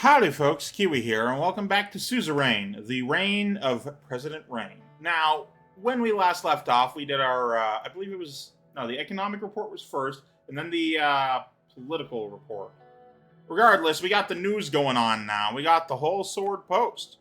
Howdy folks, Keywii here, and welcome back to Suzerain, the reign of President Rayne. Now, when we last left off, we did our, I believe it was, no, the economic report was first, and then the political report. Regardless, we got the news going on now. We got the whole sword post.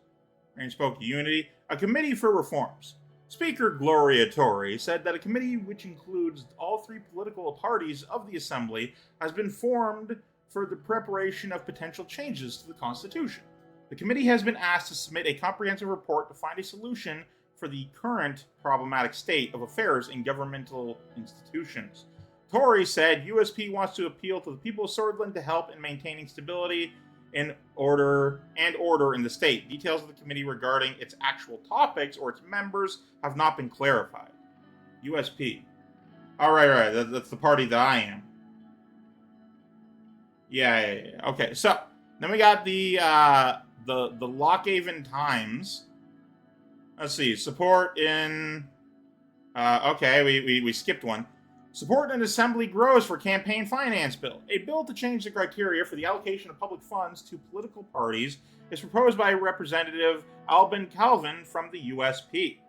Rayne spoke to Unity, a committee for reforms. Speaker Gloria Torrey said that a committee which includes all three political parties of the Assembly has been formed for the preparation of potential changes to the Constitution. The committee has been asked to submit a comprehensive report to find a solution for the current problematic state of affairs in governmental institutions. Torrey said USP wants to appeal to the people of Sordland to help in maintaining stability and order in the state. Details of the committee regarding its actual topics or its members have not been clarified. USP. All right. That's the party that I am. Yeah. Okay, so then we got the Lockhaven Times. Let's see. Support in. Okay, we skipped one. Support in Assembly grows for campaign finance bill. A bill to change the criteria for the allocation of public funds to political parties is proposed by Representative Albin Calvin from the USP.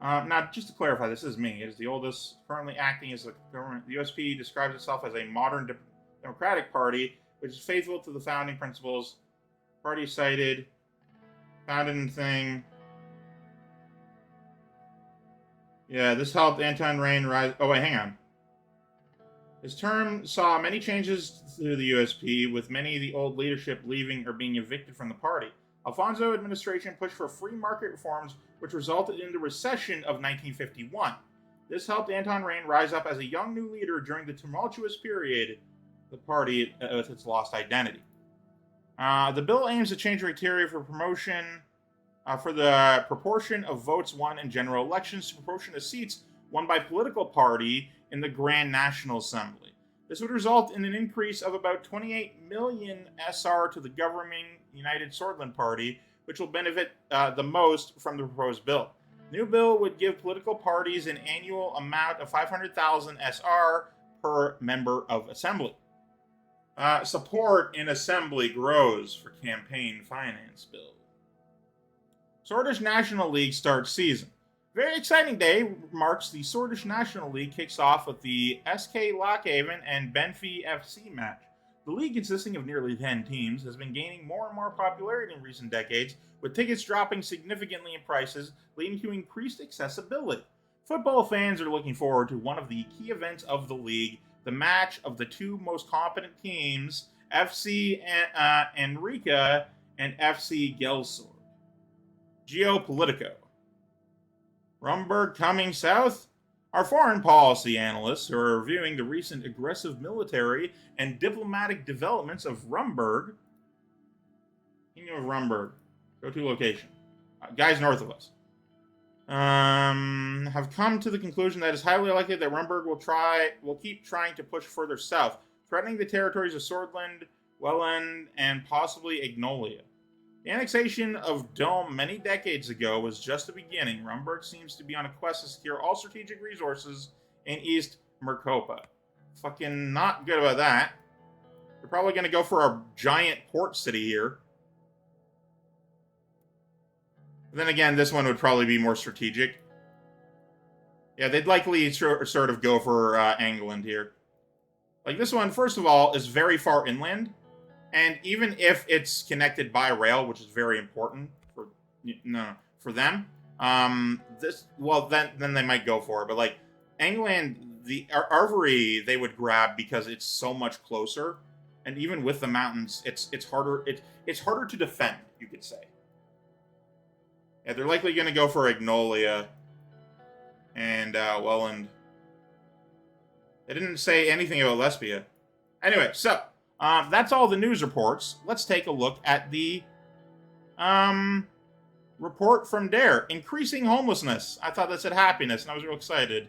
Now, just to clarify, this is me. It is the oldest currently acting as a government. The USP describes itself as a modern Democratic Party, which is faithful to the founding principles. Party cited, founded in thing. Yeah, this helped Anton Rayne rise. Oh, wait, hang on. His term saw many changes to the USP, with many of the old leadership leaving or being evicted from the party. Alfonso administration pushed for free market reforms, which resulted in the recession of 1951. This helped Anton Rayne rise up as a young new leader during the tumultuous period the party with its lost identity. The bill aims to change criteria for promotion for the proportion of votes won in general elections to proportion of seats won by political party in the Grand National Assembly. This would result in an increase of about 28 million SR to the governing United Sordland Party, which will benefit the most from the proposed bill. The new bill would give political parties an annual amount of 500,000 SR per member of Assembly. Support in Assembly grows for campaign finance bill. Sordland National League starts season. Very exciting day marks the Sordland National League kicks off with the SK Lockhaven and Benfey FC match. The league, consisting of nearly 10 teams, has been gaining more and more popularity in recent decades, with tickets dropping significantly in prices, leading to increased accessibility. Football fans are looking forward to one of the key events of the league, the match of the two most competent teams, FC Enrica and FC Gelsord. Geopolitico. Rumburg coming south? Our foreign policy analysts who are reviewing the recent aggressive military and diplomatic developments of Rumburg, Kingdom of Rumburg, go-to location, guys north of us, have come to the conclusion that it's highly likely that Rumburg will keep trying to push further south, threatening the territories of Sordland, Welland, and possibly Agnolia. The annexation of Dome many decades ago was just the beginning. Rumburg seems to be on a quest to secure all strategic resources in East Mercopa. Fucking not good about that. They're probably going to go for a giant port city here. But then again, this one would probably be more strategic. Yeah, they'd likely sort of go for England here. Like this one, first of all, is very far inland. And even if it's connected by rail, which is very important for them, then they might go for it. But like England, the Arvery they would grab because it's so much closer, and even with the mountains, it's harder to defend, you could say. Yeah, they're likely going to go for Agnolia and Welland. They didn't say anything about Lesbia. Anyway, so. That's all the news reports. Let's take a look at the report from DARE. Increasing homelessness. I thought that said happiness, and I was real excited.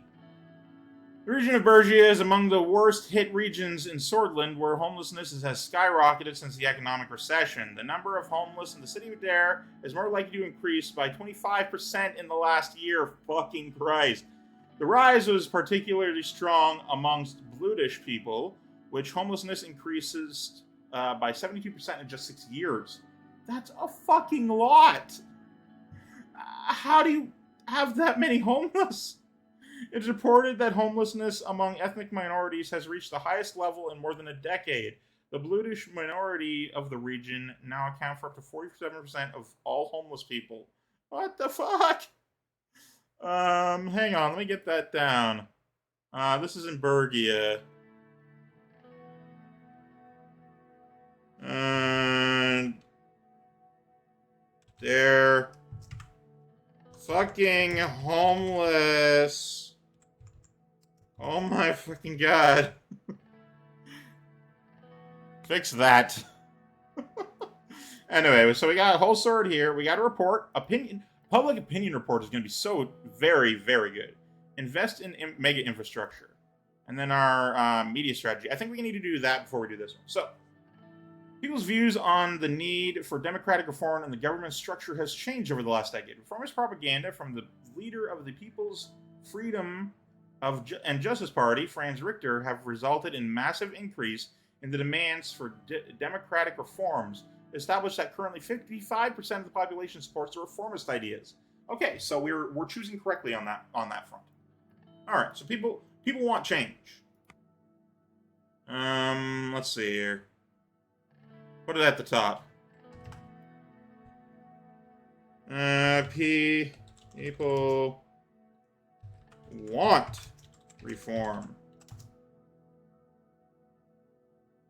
The region of Bergia is among the worst hit regions in Sordland, where homelessness has skyrocketed since the economic recession. The number of homeless in the city of DARE is more likely to increase by 25% in the last year. Fucking Christ. The rise was particularly strong amongst Bluedish people, which homelessness increases by 72% in just 6 years. That's a fucking lot. How do you have that many homeless? It's reported that homelessness among ethnic minorities has reached the highest level in more than a decade. The Bluish minority of the region now account for up to 47% of all homeless people. What the fuck? Hang on, let me get that down. This is in Bergia. They're fucking homeless. Oh my fucking god. Fix that. Anyway, so we got a whole sword here. We got a report. Public opinion report is going to be so very, very good. Invest in mega infrastructure. And then our media strategy. I think we need to do that before we do this one. So, people's views on the need for democratic reform and the government structure has changed over the last decade. Reformist propaganda from the leader of the People's Freedom and Justice Party, Franz Richter, have resulted in massive increase in the demands for democratic reforms, established that currently 55% of the population supports the reformist ideas. Okay, so we're choosing correctly on that front. All right, so people want change. Let's see here. Put it at the top. People want reform.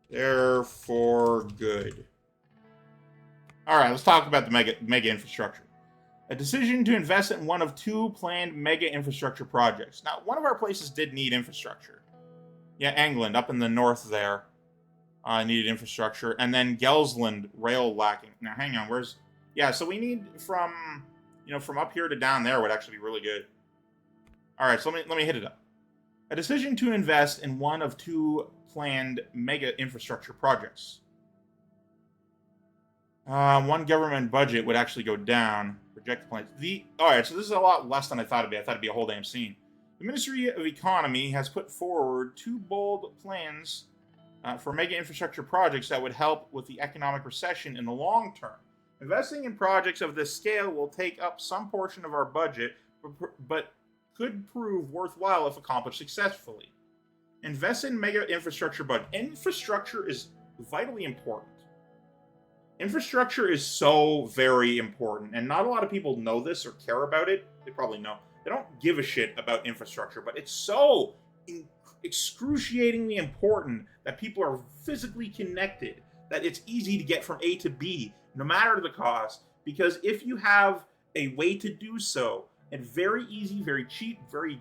Therefore good. Alright, let's talk about the mega infrastructure. A decision to invest in one of 2 planned mega infrastructure projects. Now, one of our places did need infrastructure. Yeah, England, up in the north there, needed infrastructure. And then Gelsland, rail lacking. Now, hang on, where's... Yeah, so we need from up here to down there would actually be really good. Alright, so let me hit it up. A decision to invest in one of 2 planned mega infrastructure projects. One government budget would actually go down. Project plans. Alright, so this is a lot less than I thought it'd be. I thought it'd be a whole damn scene. The Ministry of Economy has put forward 2 bold plans for mega infrastructure projects that would help with the economic recession in the long term. Investing in projects of this scale will take up some portion of our budget, but could prove worthwhile if accomplished successfully. Invest in mega infrastructure, but infrastructure is vitally important. Infrastructure is so very important, and not a lot of people know this or care about it. They probably know. They don't give a shit about infrastructure, but it's so excruciatingly important that people are physically connected, that it's easy to get from A to B, no matter the cost, because if you have a way to do so, and very easy, very cheap, very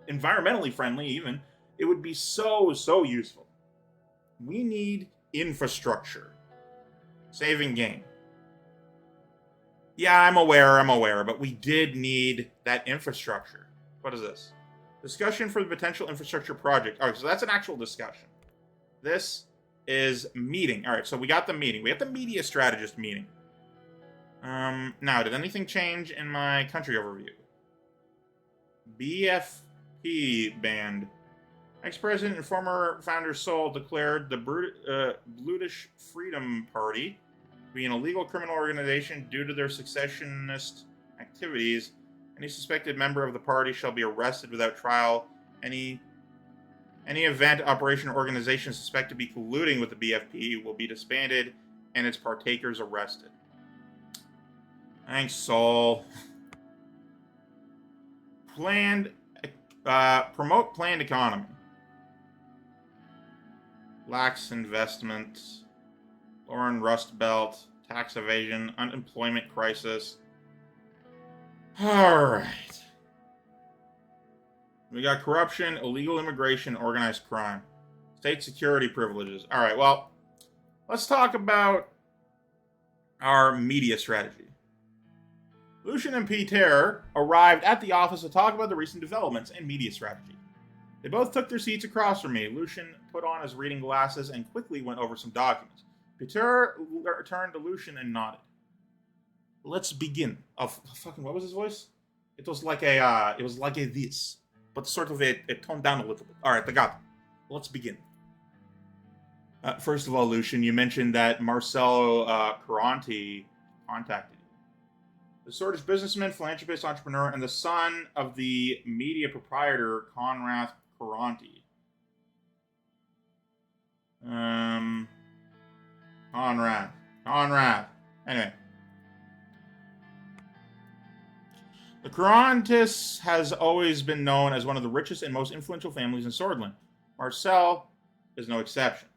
environmentally friendly even, it would be so, so useful. We need infrastructure. Saving game. Yeah, I'm aware, but we did need that infrastructure. What is this? Discussion for the potential infrastructure project. Alright, so that's an actual discussion. This is meeting. Alright, so we got the meeting. We got the media strategist meeting. Now, did anything change in my country overview? BFP band. Ex-president and former founder Sol declared the Bluish Freedom Party to be an illegal criminal organization due to their secessionist activities. Any suspected member of the party shall be arrested without trial. Any event, operation, or organization suspected to be colluding with the BFP will be disbanded and its partakers arrested. Thanks, Sol. Promote planned economy. Lax investment, Lauren Rust Belt, tax evasion, unemployment crisis. Alright. We got corruption, illegal immigration, organized crime. State security privileges. Alright, well, let's talk about our media strategy. Lucian and Peter arrived at the office to talk about the recent developments in media strategy. They both took their seats across from me. Lucian put on his reading glasses and quickly went over some documents. Peter turned to Lucian and nodded. Let's begin. Oh, fucking, what was his voice? It was like a this, but sort of it toned down a little bit. All right, I got it. Let's begin. First of all, Lucian, you mentioned that Marcelo Caranti contacted you. The Swedish businessman, philanthropist, entrepreneur, and the son of the media proprietor Conrad Caranti. Conrad. Anyway. The Carantis has always been known as one of the richest and most influential families in Sordland. Marcel is no exception.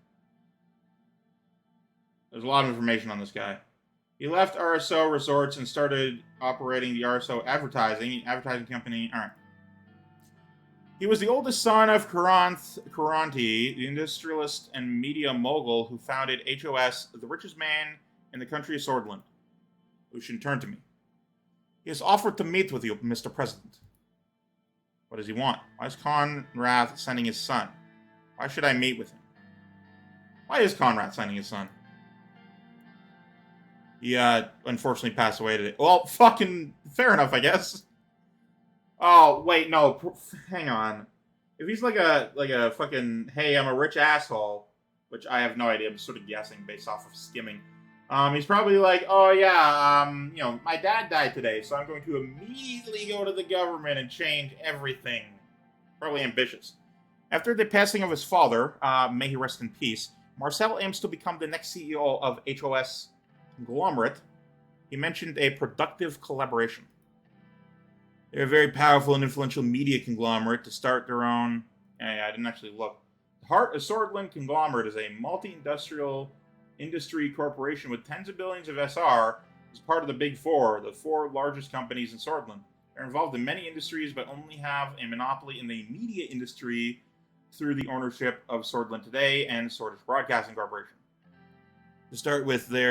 There's a lot of information on this guy. He left RSO Resorts and started operating the RSO advertising company. All right. He was the oldest son of Caranti, the industrialist and media mogul who founded HOS, the richest man in the country of Sordland. Lucian turned to me. He has offered to meet with you, Mr. President. What does he want? Why is Conrad sending his son? Why should I meet with him? Why is Conrad sending his son? He, unfortunately passed away today. Well, fucking fair enough, I guess. Oh, wait, no. Hang on. If he's like a fucking, hey, I'm a rich asshole, which I have no idea, I'm sort of guessing based off of skimming. He's probably like, oh yeah, my dad died today, so I'm going to immediately go to the government and change everything. Probably ambitious. After the passing of his father, may he rest in peace, Marcel aims to become the next CEO of HOS conglomerate. He mentioned a productive collaboration. They're a very powerful and influential media conglomerate to start their own. Yeah, I didn't actually look. The Heart of Sordland conglomerate is a multi-industrial industry corporation with tens of billions of SR as part of the Big Four, the four largest companies in Sordland. They're involved in many industries, but only have a monopoly in the media industry through the ownership of Sordland Today and Swedish Broadcasting Corporation. To start with, they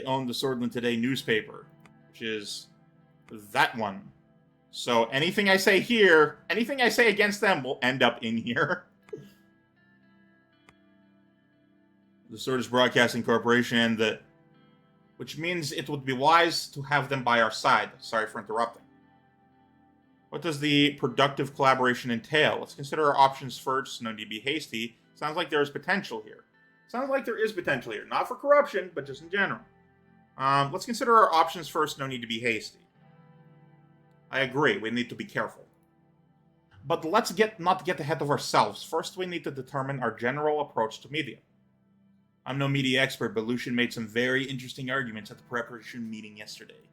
own the Sordland Today newspaper, which is that one. So anything I say here, anything I say against them will end up in here. The Swedish Broadcasting Corporation, which means it would be wise to have them by our side. Sorry for interrupting. What does the productive collaboration entail? Let's consider our options first. No need to be hasty. Sounds like there is potential here. Not for corruption, but just in general. Let's consider our options first. No need to be hasty. I agree. We need to be careful. But let's not get ahead of ourselves. First, we need to determine our general approach to media. I'm no media expert, but Lucian made some very interesting arguments at the preparation meeting yesterday.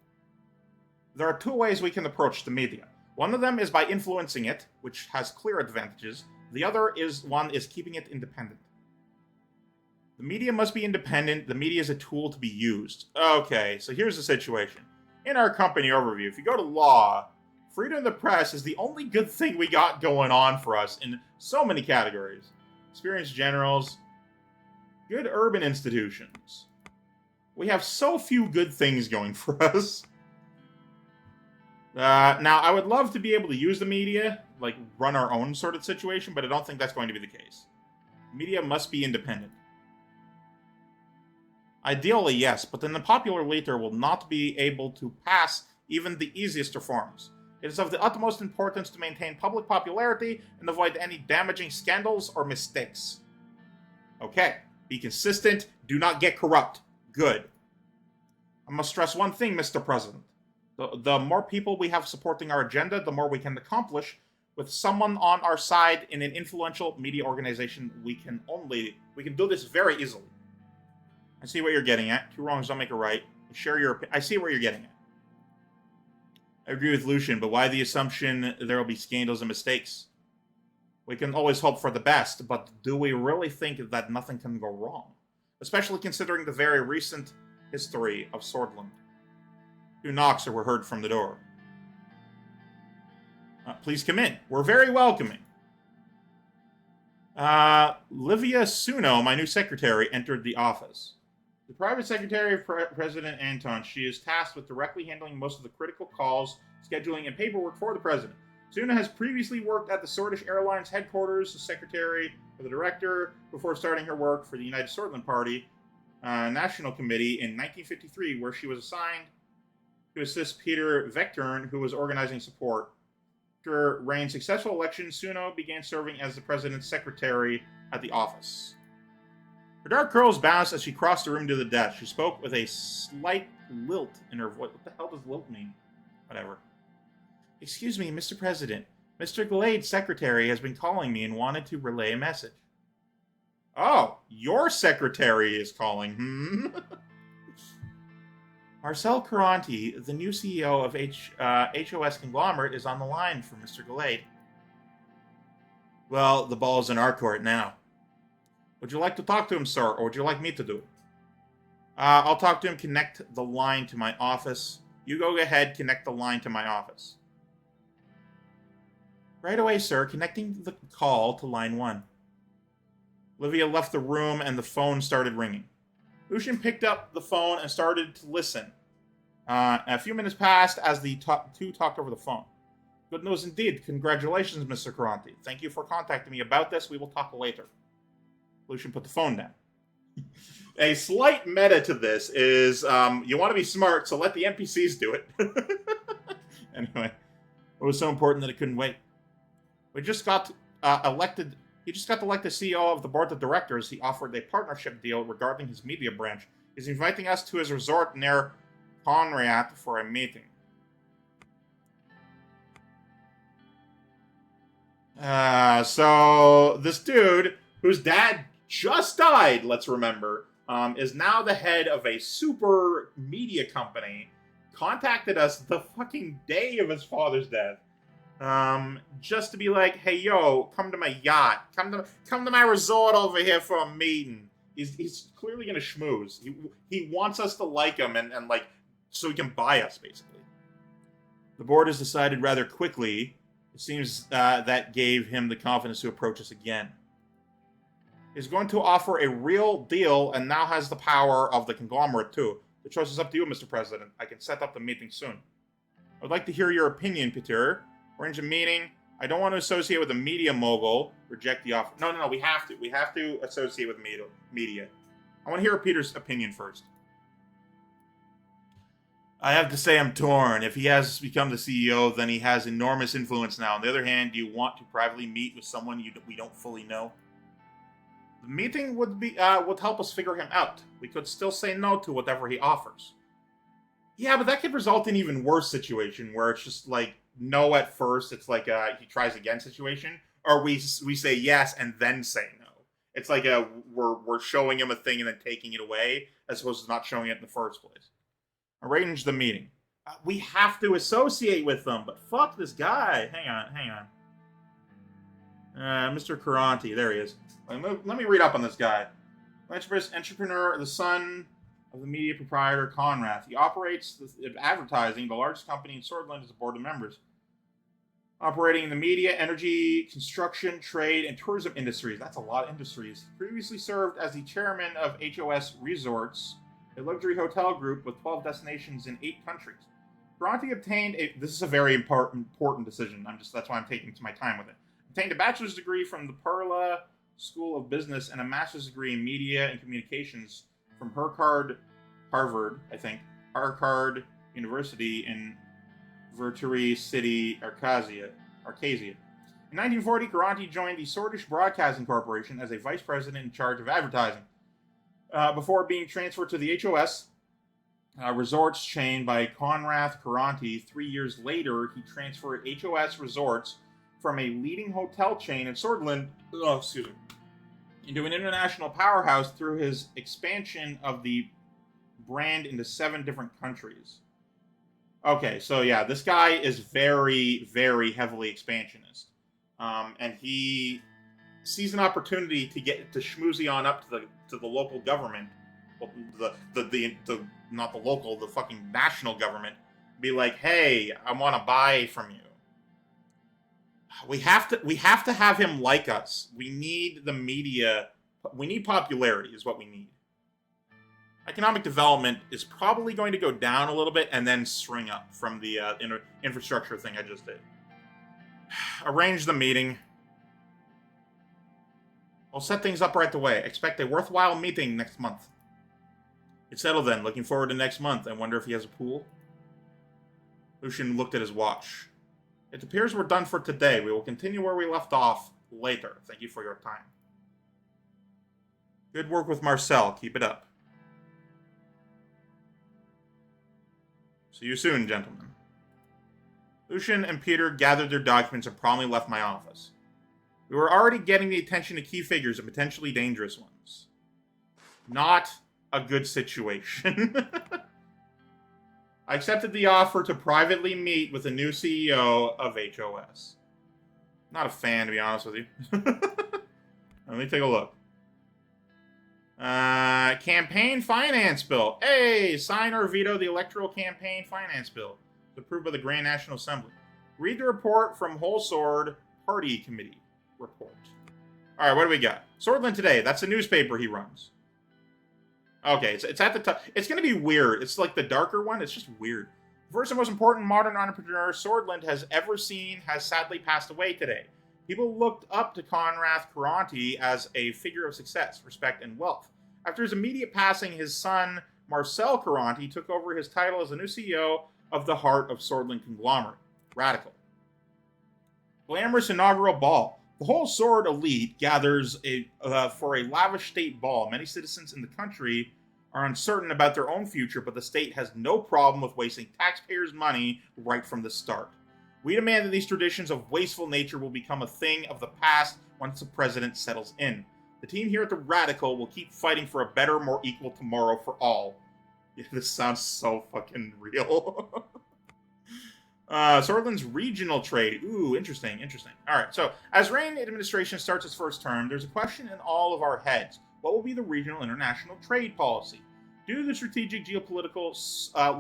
There are two ways we can approach the media. One of them is by influencing it, which has clear advantages. The other is keeping it independent. The media must be independent. The media is a tool to be used. Okay, so here's the situation. In our company overview, if you go to law, freedom of the press is the only good thing we got going on for us in so many categories. Experienced generals, good urban institutions. We have so few good things going for us. Now, I would love to be able to use the media, like run our own sort of situation, but I don't think that's going to be the case. Media must be independent. Ideally, yes, but then the popular leader will not be able to pass even the easiest reforms. It is of the utmost importance to maintain public popularity and avoid any damaging scandals or mistakes. Okay, be consistent, do not get corrupt. Good. I must stress one thing, Mr. President. The more people we have supporting our agenda, the more we can accomplish. With someone on our side in an influential media organization, we can do this very easily. I see what you're getting at. Two wrongs don't make a right. Share your opinion. I see where you're getting at. I agree with Lucian, but why the assumption there will be scandals and mistakes? We can always hope for the best, but do we really think that nothing can go wrong? Especially considering the very recent history of Sordland. Two knocks were heard from the door. Please come in. We're very welcoming. Livia Suno, my new secretary, entered the office. The private secretary of President Anton. She is tasked with directly handling most of the critical calls, scheduling, and paperwork for the president. Suno has previously worked at the Swedish Airlines headquarters as secretary for the director before starting her work for the United Sordland Party National Committee in 1953, where she was assigned to assist Peter Vectern, who was organizing support. After Rayne's successful election, Suno began serving as the president's secretary at the office. Her dark curls bounced as she crossed the room to the desk. She spoke with a slight lilt in her voice. What the hell does lilt mean? Whatever. Excuse me, Mr. President. Mr. Glade's secretary has been calling me and wanted to relay a message. Oh, your secretary is calling, Marcel Caranti, the new CEO of HOS Conglomerate, is on the line for Mr. Glade. Well, the ball's in our court now. Would you like to talk to him, sir, or would you like me to do it? I'll talk to him, connect the line to my office. You go ahead, connect the line to my office. Right away, sir, connecting the call to line 1. Olivia left the room and the phone started ringing. Lucian picked up the phone and started to listen. A few minutes passed as the two talked over the phone. Good news indeed. Congratulations, Mr. Caranti. Thank you for contacting me about this. We will talk later. Lucian put the phone down. A slight meta to this is you want to be smart, so let the NPCs do it. Anyway, it was so important that it couldn't wait. We just got elected. He just got elected CEO of the board of directors. He offered a partnership deal regarding his media branch. He's inviting us to his resort near Conrad for a meeting. So this dude, whose dad just died, let's remember, is now the head of a super media company, contacted us the fucking day of his father's death. Just to be like, hey, yo, come to my yacht. Come to my resort over here for a meeting. He's clearly gonna schmooze. He wants us to like him and like, so he can buy us, basically. The board has decided rather quickly. It seems that gave him the confidence to approach us again. He's going to offer a real deal and now has the power of the conglomerate, too. The choice is up to you, Mr. President. I can set up the meeting soon. I would like to hear your opinion, Peter. Arrange a meeting. I don't want to associate with a media mogul. Reject the offer. No, we have to. We have to associate with media. I want to hear Peter's opinion first. I have to say I'm torn. If he has become the CEO, then he has enormous influence now. On the other hand, do you want to privately meet with someone we don't fully know? The meeting would help us figure him out. We could still say no to whatever he offers. Yeah, but that could result in an even worse situation where it's just like no at first. It's like he tries again situation, or we say yes and then say no. It's like we're showing him a thing and then taking it away as opposed to not showing it in the first place. Arrange the meeting. We have to associate with them, but fuck this guy. Hang on. Mr. Caranti, there he is. Let me read up on this guy. Entrepreneur, the son of the media proprietor Conrad. He operates advertising, the largest company in Sordland, as a board of members. Operating in the media, energy, construction, trade, and tourism industries. That's a lot of industries. Previously served as the chairman of HOS Resorts, a luxury hotel group with 12 destinations in 8 countries. Caranti obtained this is a very important decision. That's why I'm taking my time with it. Obtained a bachelor's degree from the Perla School of Business and a master's degree in media and communications from Harvard University in Verturi City, Arcasia. In 1940, Caranti joined the Swedish Broadcasting Corporation as a vice president in charge of advertising. Before being transferred to the HOS Resorts chain by Conrad Caranti, 3 years later, he transferred HOS Resorts from a leading hotel chain in Sordland, into an international powerhouse through his expansion of the brand into 7 different countries. Okay, so yeah, this guy is very, very heavily expansionist. And he sees an opportunity to get to schmoozy on up to the local government, not the local, the fucking national government, be like, hey, I want to buy from you. We have to have him like us. We need the media. We need popularity is what we need. Economic development is probably going to go down a little bit and then string up from the infrastructure thing I just did. Arrange the meeting. I'll set things up right away. Expect a worthwhile meeting next month. It's settled then. Looking forward to next month. I wonder if he has a pool. Lucian looked at his watch. It appears we're done for today. We will continue where we left off later. Thank you for your time. Good work with Marcel. Keep it up. See you soon, gentlemen. Lucian and Peter gathered their documents and promptly left my office. We were already getting the attention of key figures and potentially dangerous ones. Not a good situation. I accepted the offer to privately meet with the new CEO of HOS. Not a fan, to be honest with you. Let me take a look. Campaign finance bill. Hey, sign or veto the electoral campaign finance bill. It's approved by the Grand National Assembly. Read the report from Whole Sword Party Committee report. All right, what do we got? Sordland Today. That's the newspaper he runs. Okay, it's at the top. It's going to be weird. It's like the darker one. It's just weird. The first and most important modern entrepreneur Sordland has ever seen has sadly passed away today. People looked up to Conrad Caranti as a figure of success, respect, and wealth. After his immediate passing, his son, Marcel Caranti, took over his title as the new CEO of the heart of Sordland conglomerate, Radical. Glamorous inaugural ball. The whole Sword elite gathers for a lavish state ball. Many citizens in the country are uncertain about their own future, but the state has no problem with wasting taxpayers' money right from the start. We demand that these traditions of wasteful nature will become a thing of the past once the president settles in. The team here at the Radical will keep fighting for a better, more equal tomorrow for all. Yeah, this sounds so fucking real. Sordland's regional trade. Ooh, interesting. All right, so as Rayne administration starts its first term, there's a question in all of our heads. What will be the regional international trade policy? Due to the strategic geopolitical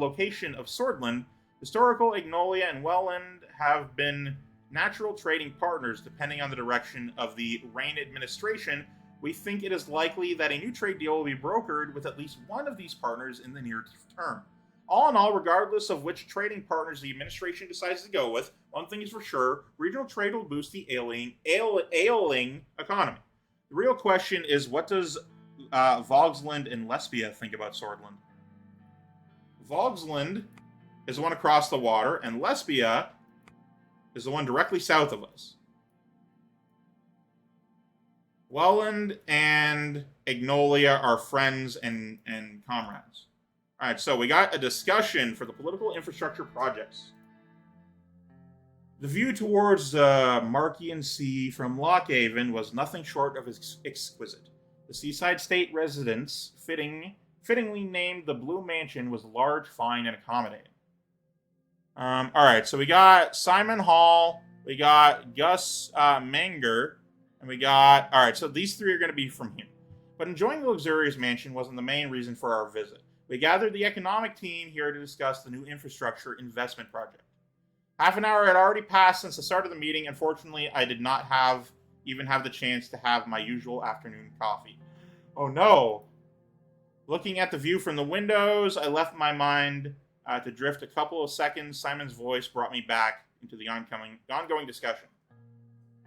location of Sordland, historical Ignolia and Welland have been natural trading partners. Depending on the direction of the Rayne administration, we think it is likely that a new trade deal will be brokered with at least one of these partners in the near term. All in all, regardless of which trading partners the administration decides to go with, one thing is for sure, regional trade will boost the ailing economy. The real question is, what does Vogsland and Lesbia think about Sordland? Vogsland is the one across the water, and Lesbia is the one directly south of us. Welland and Ignolia are friends and comrades. All right, so we got a discussion for the political infrastructure projects. The view towards Markian Sea from Lockhaven was nothing short of exquisite. The seaside state residence, fittingly named the Blue Mansion, was large, fine, and accommodating. All right, so we got Simon Hall, we got Gus Menger, and we got... All right, so these three are going to be from him. But enjoying the luxurious mansion wasn't the main reason for our visit. We gathered the economic team here to discuss the new infrastructure investment project. Half an hour had already passed since the start of the meeting. Unfortunately, I did not even have the chance to have my usual afternoon coffee. Oh no! Looking at the view from the windows, I left my mind to drift a couple of seconds. Simon's voice brought me back into the ongoing discussion.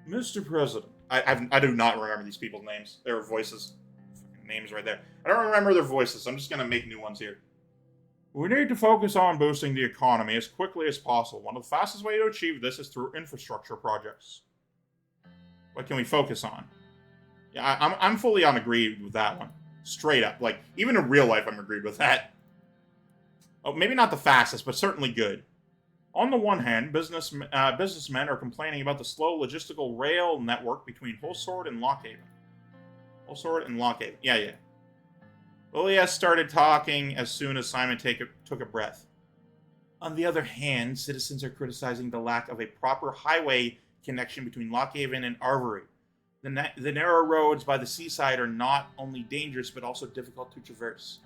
Mr. President. I do not remember these people's names. Their voices. Names right there. I don't remember their voices, so I'm just going to make new ones here. We need to focus on boosting the economy as quickly as possible. One of the fastest ways to achieve this is through infrastructure projects. What can we focus on? Yeah, I'm fully on agreed with that one. Straight up. Like, even in real life, I'm agreed with that. Oh, maybe not the fastest, but certainly good. On the one hand, businessmen are complaining about the slow logistical rail network between Whole Sword and Lockhaven. Whole Sword and Lockhaven. Yeah. Lilia started talking as soon as Simon took a breath. On the other hand, citizens are criticizing the lack of a proper highway connection between Lockhaven and Arvory. The narrow roads by the seaside are not only dangerous, but also difficult to traverse.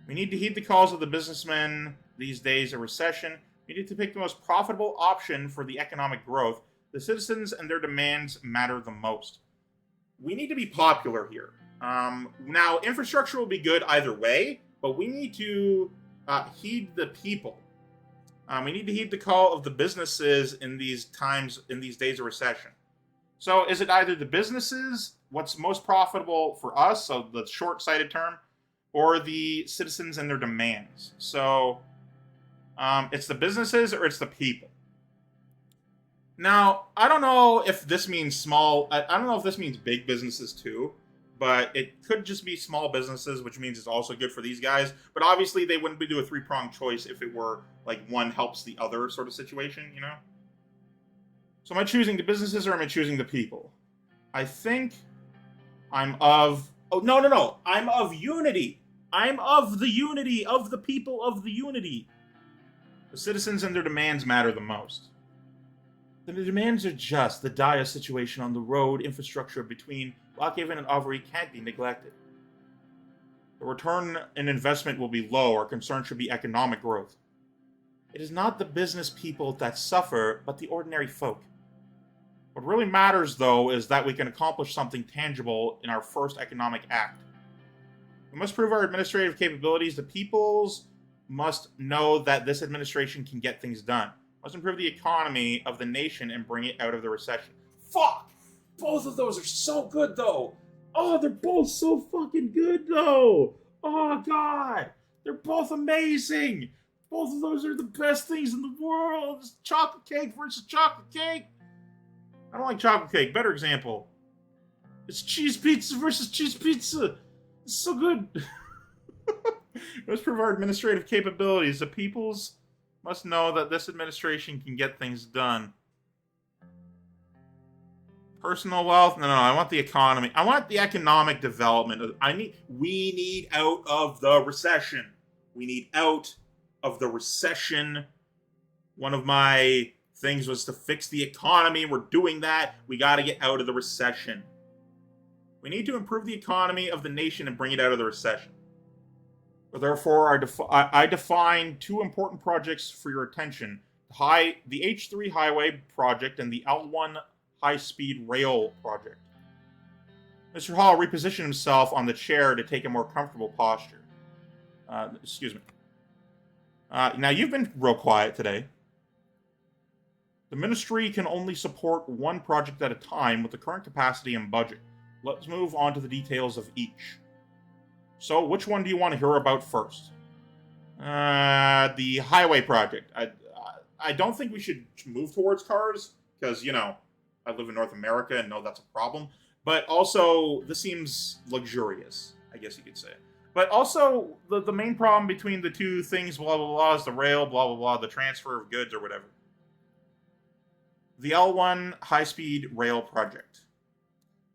We need to heed the calls of the businessmen these days of recession. We need to pick the most profitable option for the economic growth. The citizens and their demands matter the most. We need to be popular here. Now, infrastructure will be good either way, but we need to heed the people. We need to heed the call of the businesses in these days of recession. So is it either the businesses, what's most profitable for us, so the short-sighted term, or the citizens and their demands? So it's the businesses or it's the people. Now, I don't know if this means I don't know if this means big businesses too, but it could just be small businesses, which means it's also good for these guys. But obviously, they wouldn't do a three-pronged choice if it were like one helps the other sort of situation, you know? So am I choosing the businesses or am I choosing the people? I think I'm of... Oh, no. I'm of unity. I'm of the unity of the people of the unity. The citizens and their demands matter the most. The demands are just. The dire situation on the road infrastructure between Lockhaven and Avery can't be neglected. The return in investment will be low. Our concern should be economic growth. It is not the business people that suffer, but the ordinary folk. What really matters, though, is that we can accomplish something tangible in our first economic act. We must prove our administrative capabilities. The peoples must know that this administration can get things done. Must improve the economy of the nation and bring it out of the recession. Fuck! Both of those are so good, though! Oh, they're both so fucking good, though! Oh, God! They're both amazing! Both of those are the best things in the world! It's chocolate cake versus chocolate cake! I don't like chocolate cake. Better example. It's cheese pizza versus cheese pizza! It's so good! Must prove our administrative capabilities. The peoples must know that this administration can get things done. Personal wealth? No, I want the economy. I want the economic development. We need out of the recession. We need out of the recession. One of my things was to fix the economy. We're doing that. We got to get out of the recession. We need to improve the economy of the nation and bring it out of the recession. Therefore, I define two important projects for your attention. The H3 highway project and the L1 high-speed rail project. Mr. Hall repositioned himself on the chair to take a more comfortable posture. Excuse me. Now, you've been real quiet today. The ministry can only support one project at a time with the current capacity and budget. Let's move on to the details of each. So, which one do you want to hear about first? The highway project. I don't think we should move towards cars, because, you know, I live in North America and know that's a problem. But also, this seems luxurious, I guess you could say. But also, the main problem between the two things, blah, blah, blah, is the rail, blah, blah, blah, the transfer of goods or whatever. The L1 high-speed rail project.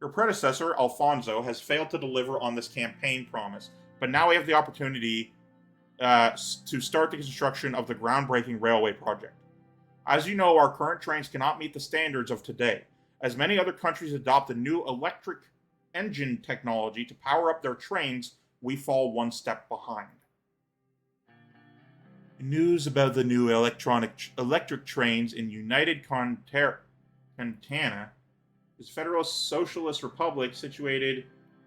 Your predecessor, Alfonso, has failed to deliver on this campaign promise, but now we have the opportunity to start the construction of the groundbreaking railway project. As you know, our current trains cannot meet the standards of today. As many other countries adopt the new electric engine technology to power up their trains, we fall one step behind. News about the new electric trains in United Contana, is Federal Socialist Republic situated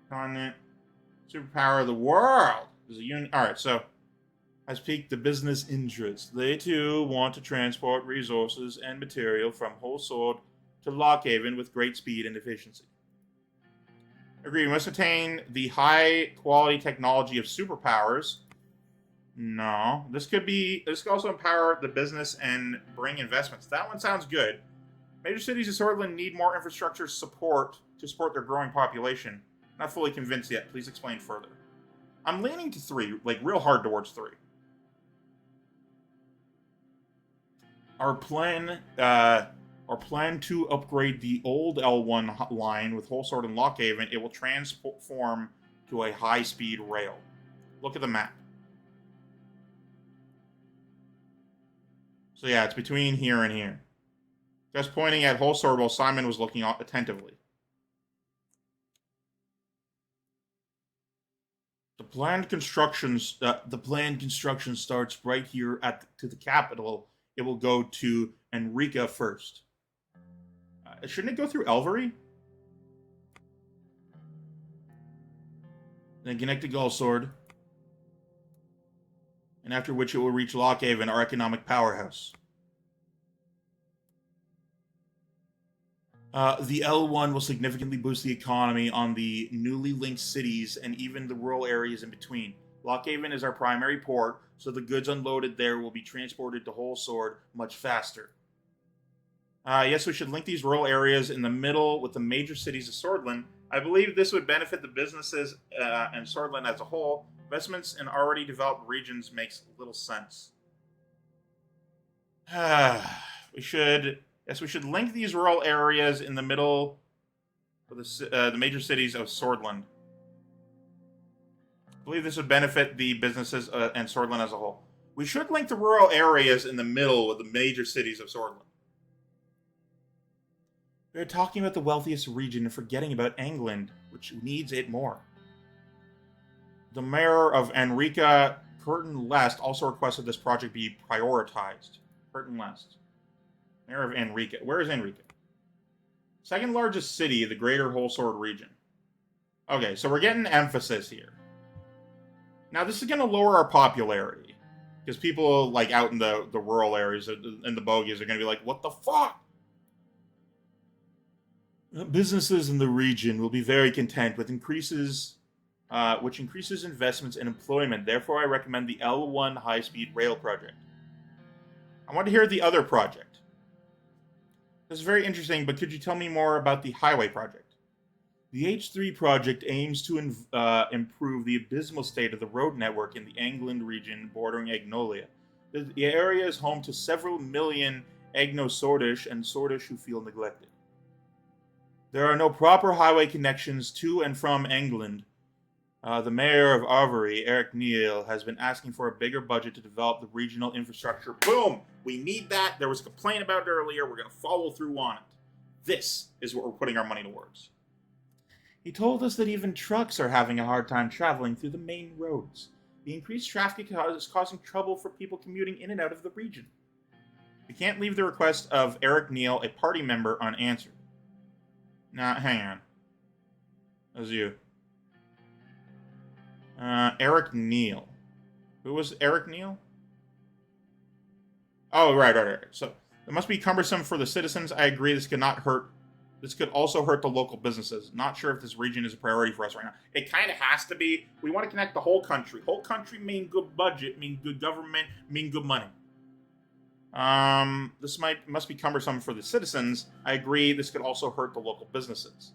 continent superpower of the world. Alright, so has piqued the business interest. They too want to transport resources and material from Wholesword to Lockhaven with great speed and efficiency. Agree, we must attain the high quality technology of superpowers. No. This could also empower the business and bring investments. That one sounds good. Major cities of Sordland need more infrastructure support to support their growing population. Not fully convinced yet. Please explain further. I'm leaning to 3, like real hard towards 3. Our plan to upgrade the old L1 line with Wholesword and Lockhaven. It will transform to a high-speed rail. Look at the map. So yeah, it's between here and here. Just pointing at Wholesword while Simon was looking attentively. The planned construction starts right here to the capital. It will go to Enrica first. Shouldn't it go through Elvery? Then connect to Gullsword. And after which it will reach Lockhaven, our economic powerhouse. The L1 will significantly boost the economy on the newly linked cities and even the rural areas in between. Lockhaven is our primary port, so the goods unloaded there will be transported to Wholesword much faster. Yes, we should link these rural areas in the middle with the major cities of Sordland. I believe this would benefit the businesses and Sordland as a whole. Investments in already developed regions makes little sense. we should link these rural areas in the middle of the major cities of Sordland. I believe this would benefit the businesses and Sordland as a whole. We should link the rural areas in the middle of the major cities of Sordland. We're talking about the wealthiest region and forgetting about England, which needs it more. The mayor of Enrica, Curtin Lest, also requested this project be prioritized. Curtin Lest. Mayor of Enrica. Where is Enrica? Second largest city of the greater Whole Sword region. Okay, so we're getting emphasis here. Now, this is going to lower our popularity. Because people, like, out in the rural areas and the bogies are going to be like, what the fuck? Businesses in the region will be very content with which increases investments and employment. Therefore, I recommend the L1 high-speed rail project. I want to hear the other project. This is very interesting, but could you tell me more about the highway project? The H3 project aims to improve the abysmal state of the road network in the England region bordering Agnolia. The area is home to several million Agno-Sordish and Sordish who feel neglected. There are no proper highway connections to and from England. The mayor of Arvery, Eric Neal, has been asking for a bigger budget to develop the regional infrastructure. Boom! We need that. There was a complaint about it earlier. We're going to follow through on it. This is what we're putting our money towards. He told us that even trucks are having a hard time traveling through the main roads. The increased traffic is causing trouble for people commuting in and out of the region. We can't leave the request of Eric Neal, a party member, unanswered. Nah, hang on. That was you. Eric Neal. Who was Eric Neal? Oh, right. So, it must be cumbersome for the citizens. I agree, this could also hurt the local businesses. Not sure if this region is a priority for us right now. It kind of has to be. We want to connect the whole country. Whole country mean good budget, mean good government, mean good money. This must be cumbersome for the citizens. I agree, this could also hurt the local businesses.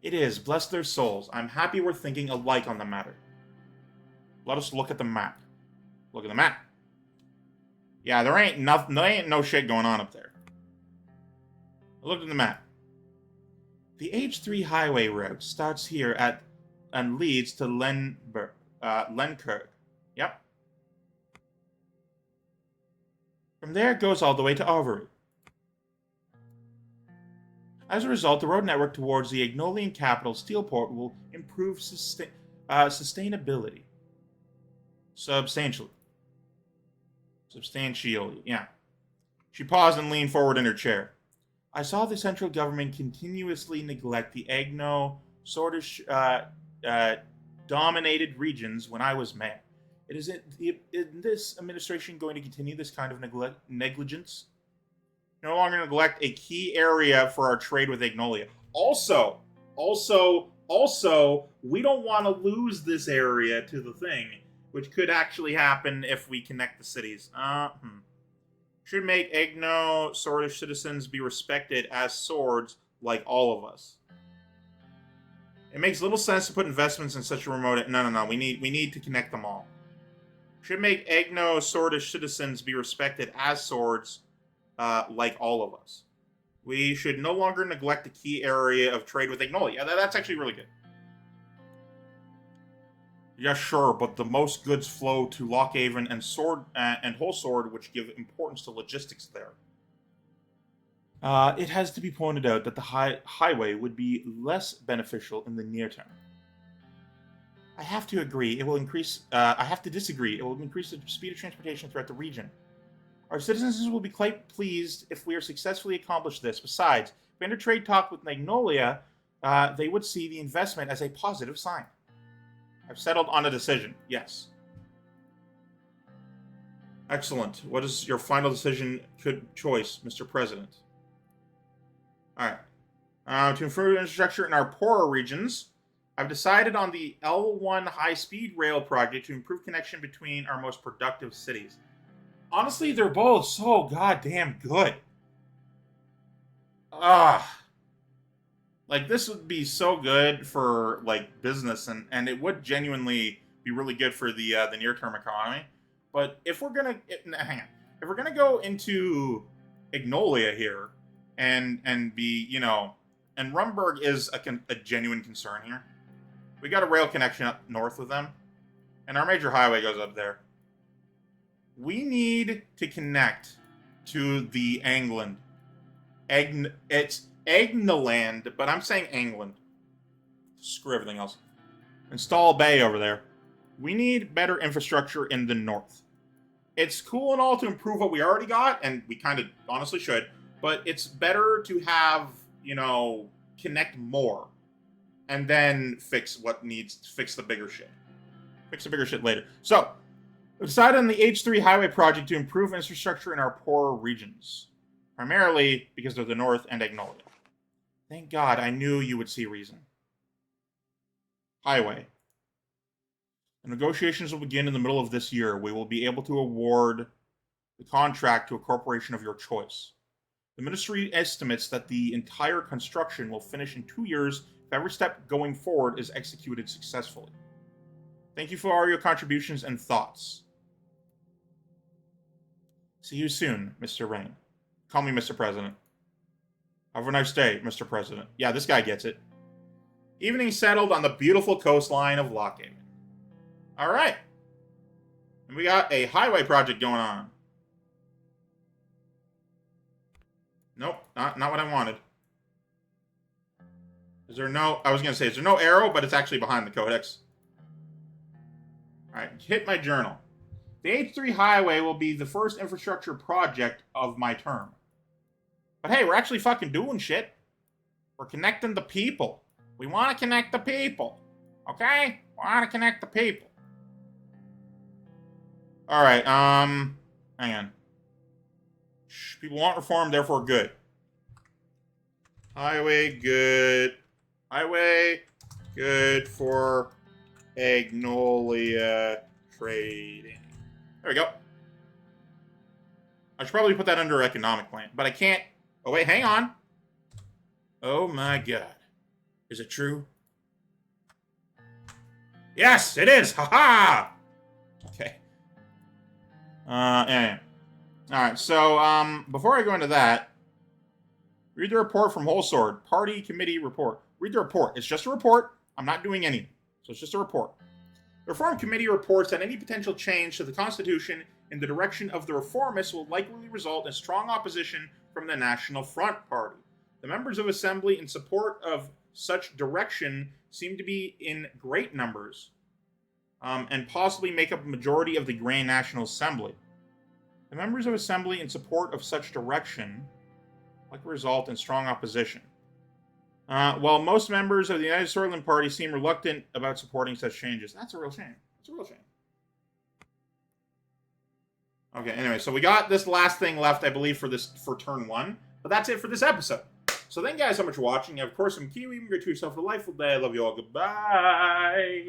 It is, bless their souls. I'm happy we're thinking alike on the matter. Let us look at the map. Look at the map. Yeah, there ain't no shit going on up there. Look at the map. The H3 highway route starts here and leads to Lenkirk. Yep. From there, it goes all the way to Arvery. As a result, the road network towards the Agnolian capital, Steelport, will improve sustainability. Substantially, yeah. She paused and leaned forward in her chair. I saw the central government continuously neglect the Agno-Sordish dominated regions when I was mayor. Is this administration going to continue this kind of negligence? No longer neglect a key area for our trade with Agnolia. Also, we don't want to lose this area to the thing, which could actually happen if we connect the cities. Should make Agno-Sordish citizens be respected as swords like all of us. It makes little sense to put investments in such a remote... No. We need to connect them all. Should make Agno-Sordish citizens be respected as swords like all of us. We should no longer neglect the key area of trade with Agnolia. That's actually really good. Yeah, sure, but the most goods flow to Lockhaven and Whole Sword, which give importance to logistics there. It has to be pointed out that the highway would be less beneficial in the near term. I have to agree. It will increase. I have to disagree. It will increase the speed of transportation throughout the region. Our citizens will be quite pleased if we are successfully accomplish this. Besides, if we enter trade talk with Magnolia, they would see the investment as a positive sign. I've settled on a decision. Yes. Excellent. What is your final decision choice, Mr. President? Alright. To improve infrastructure in our poorer regions, I've decided on the L1 high-speed rail project to improve connection between our most productive cities. Honestly, they're both so goddamn good. Like, this would be so good for, like, business, and it would genuinely be really good for the near-term economy. But if we're gonna... hang on. If we're gonna go into Ignolia here, and be, you know... And Rumburg is a genuine concern here. We got a rail connection up north with them, and our major highway goes up there. We need to connect to the England. It's Egnaland, but I'm saying England. Screw everything else. Install Bay over there. We need better infrastructure in the north. It's cool and all to improve what we already got, and we kind of honestly should, but it's better to have, you know, connect more, and then fix what needs to fix the bigger shit. Fix the bigger shit later. So, we decided on the H3 highway project to improve infrastructure in our poorer regions. Primarily because of the north and Agnolia. Thank God, I knew you would see reason. Highway. The negotiations will begin in the middle of this year. We will be able to award the contract to a corporation of your choice. The ministry estimates that the entire construction will finish in 2 years if every step going forward is executed successfully. Thank you for all your contributions and thoughts. See you soon, Mr. Rayne. Call me Mr. President. Have a nice day, Mr. President. Yeah, this guy gets it. Evening settled on the beautiful coastline of Lockhaven. Alright. And we got a highway project going on. Nope, not what I wanted. Is there no... I was going to say, is there no arrow? But it's actually behind the codex. Alright, hit my journal. The H3 highway will be the first infrastructure project of my term. But hey, we're actually fucking doing shit. We're connecting the people. We want to connect the people. Okay? We want to connect the people. Alright, hang on. People want reform, therefore good. Highway, good. Highway, good for Agnolia trading. There we go. I should probably put that under economic plan, but I can't. Oh, wait, hang on. Oh, my God. Is it true? Yes, it is! Ha-ha! Okay. Yeah. Alright, so, before I go into that, read the report from Whole Sword. Party Committee Report. Read the report. It's just a report. I'm not doing anything. So it's just a report. The Reform Committee reports that any potential change to the Constitution in the direction of the reformists will likely result in strong opposition from the National Front Party. The members of Assembly in support of such direction seem to be in great numbers, and possibly make up a majority of the Grand National Assembly. The members of Assembly in support of such direction likely result in strong opposition. While most members of the United Sordland Party seem reluctant about supporting such changes. That's a real shame. It's a real shame. Okay, anyway, so we got this last thing left, I believe, for turn 1. But that's it for this episode. So thank you guys so much for watching. Of course, I'm Keywii. Remember to yourself a delightful day. I love you all. Goodbye.